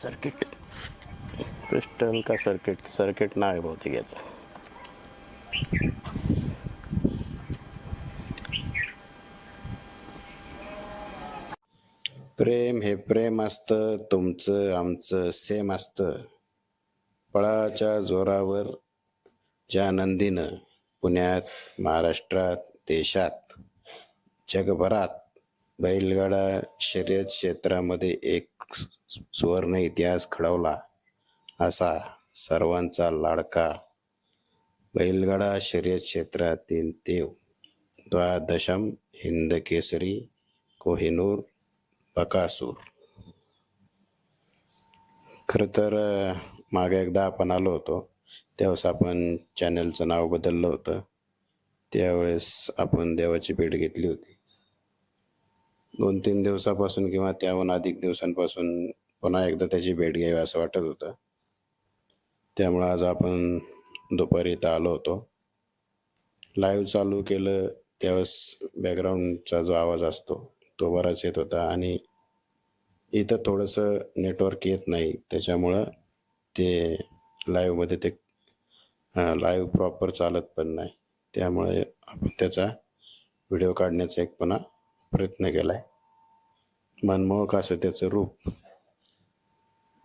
Circuit piston का circuit ना आहे बहुतेक याचं. प्रेम हे प्रेम असतं, तुमचं आमचं सेम असतं. पळाच्या जोरावर ज्या नंदीनं पुण्यात, महाराष्ट्रात, देशात, जगभरात बैलगाडा शर्यत क्षेत्रामध्ये एक सुवर्ण इतिहास घडवला, असा सर्वांचा लाडका बैलगाडा शर्यत क्षेत्रातील देव, द्वादशम हिंद केसरी कोहिनूर बकासूर. खरं तर मागे एकदा आपण आलो होतो, त्यावेळेस आपण चॅनलचं नाव बदललं होतं. त्यावेळेस आपण देवाची भेट घेतली होती. 2-3 दिवसापासून किंवा त्याहून अधिक दिवसांपासून पुन्हा एकदा त्याची भेट घ्यावी असं वाटत होतं. त्यामुळं आज आपण दुपारी इथं आलो होतो. लाईव्ह चालू केलं त्यावेळेस बॅकग्राऊंडचा जो आवाज असतो तो बराच येत होता आणि इथं थोडंसं नेटवर्क येत नाही, त्याच्यामुळं ते लाईव्हमध्ये ते लाईव्ह प्रॉपर चालत पण नाही. त्यामुळे आपण त्याचा व्हिडिओ काढण्याचा एक पुन्हा प्रयत्न केला आहे. मनमोहक असं त्याचं रूप,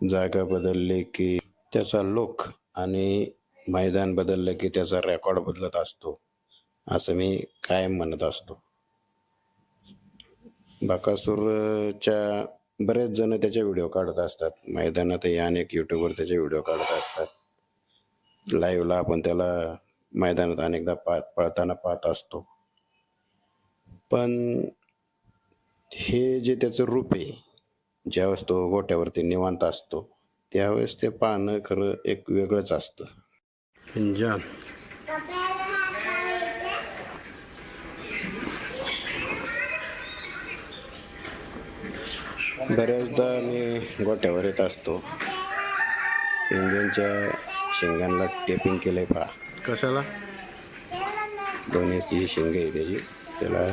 जागा बदलली की त्याचा लुक आणि मैदान बदललं की त्याचा रेकॉर्ड बदलत असतो, असं मी कायम म्हणत असतो. बकासूरच्या बरेच जण त्याचे व्हिडिओ काढत असतात. मैदानातही अनेक यूट्यूबवर त्याचे व्हिडिओ काढत असतात. लाईव्हला आपण त्याला मैदानात अनेकदा पळताना पाहत असतो. पण हे जे त्याचं रूप आहे, ज्यावेळेस तो गोट्यावरती निवांत असतो त्यावेळेस ते पाहणं खरं एक वेगळंच असतं. इंजान बऱ्याचदा मी गोट्यावर येत असतो. इंजनच्या शिंगांना टेपिंग केलंय पहा. कशाला? दोन्ही शिंग आहे त्याची, त्याला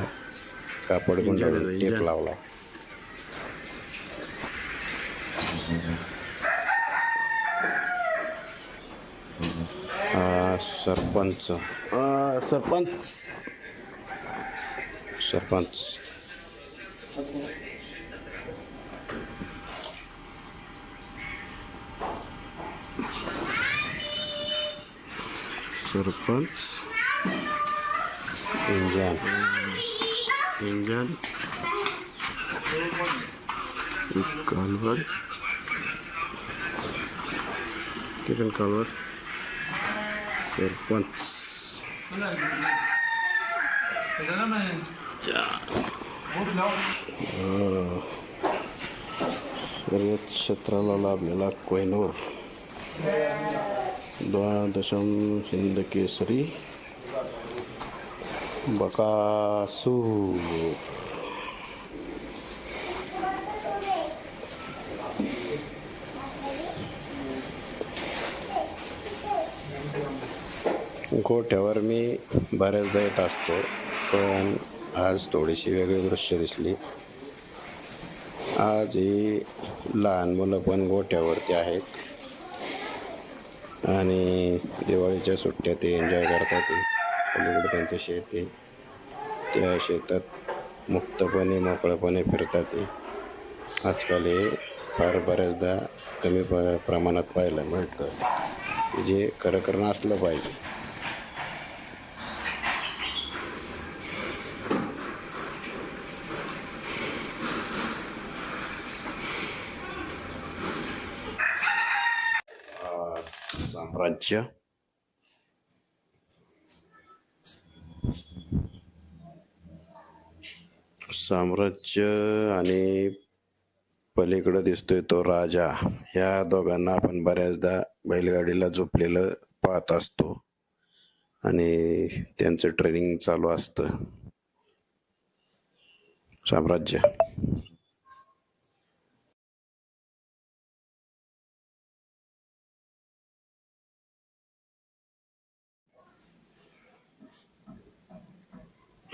कापड गुंडाळून टेप लावला. सरपंच सरपंच सरपंच सरपंच इंजन कालवर किरण कालवर सरपंच शर्यत क्षेत्राला लाभलेला कोहिनूर, द्वादशम हिंद केसरी बकासूर. गोठ्यावर मी बऱ्याचदा येत असतो, पण आज थोडीशी वेगळी दृश्य दिसली. आज ही लहान मुलं पण गोठ्यावरती आहेत आणि दिवाळीच्या सुट्ट्यात ते एन्जॉय करतात. पलीकडे त्यांचं शेत आहे, त्या शेतात मुक्तपणे मोकळेपणे फिरतात. आजकाल हे फार बऱ्याचदा कमी प्रमाणात पाहायला मिळतं, जे खरं असलं पाहिजे. साम्राज्य आणि पलीकडं दिसतोय तो राजा. या दोघांना आपण बऱ्याचदा बैलगाडीला झोपलेलं पाहत असतो आणि त्यांचं ट्रेनिंग चालू असतं. साम्राज्य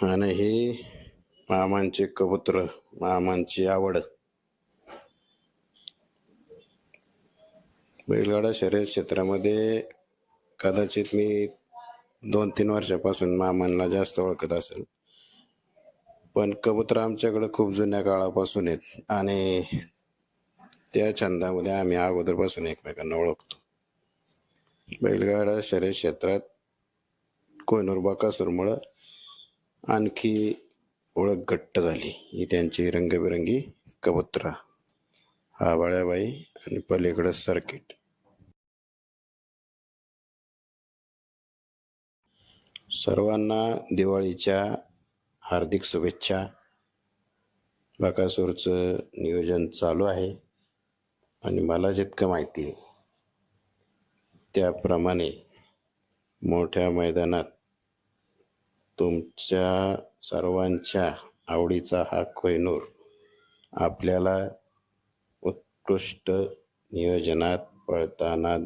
आणि ही मामांचे कबूतर, मामांची आवड. बैलगाडा शर्यत क्षेत्रामध्ये कदाचित मी 2-3 वर्षापासून मामांना जास्त ओळखत असेल, पण कबूतर आमच्याकडे खूप जुन्या काळापासून आहेत आणि त्या छंदामध्ये आम्ही अगोदरपासून एकमेकांना ओळखतो. बैलगाडा शर्यत क्षेत्रात कोहिनूर बकासूरमुळं आणखी ओळख घट्ट झाली. ही त्यांची रंगबिरंगी कबुतरं, हा बाळ्याबाई आणि पलीकडं सर्किट. सर्वांना दिवाळीच्या हार्दिक शुभेच्छा. बकासूरचं नियोजन चालू आहे आणि मला जितकं माहिती आहे त्याप्रमाणे मोठ्या मैदानात तुमच्या सर्वांच्या आवडीचा हा कोहिनूर आपल्याला उत्कृष्ट नियोजनात पळताना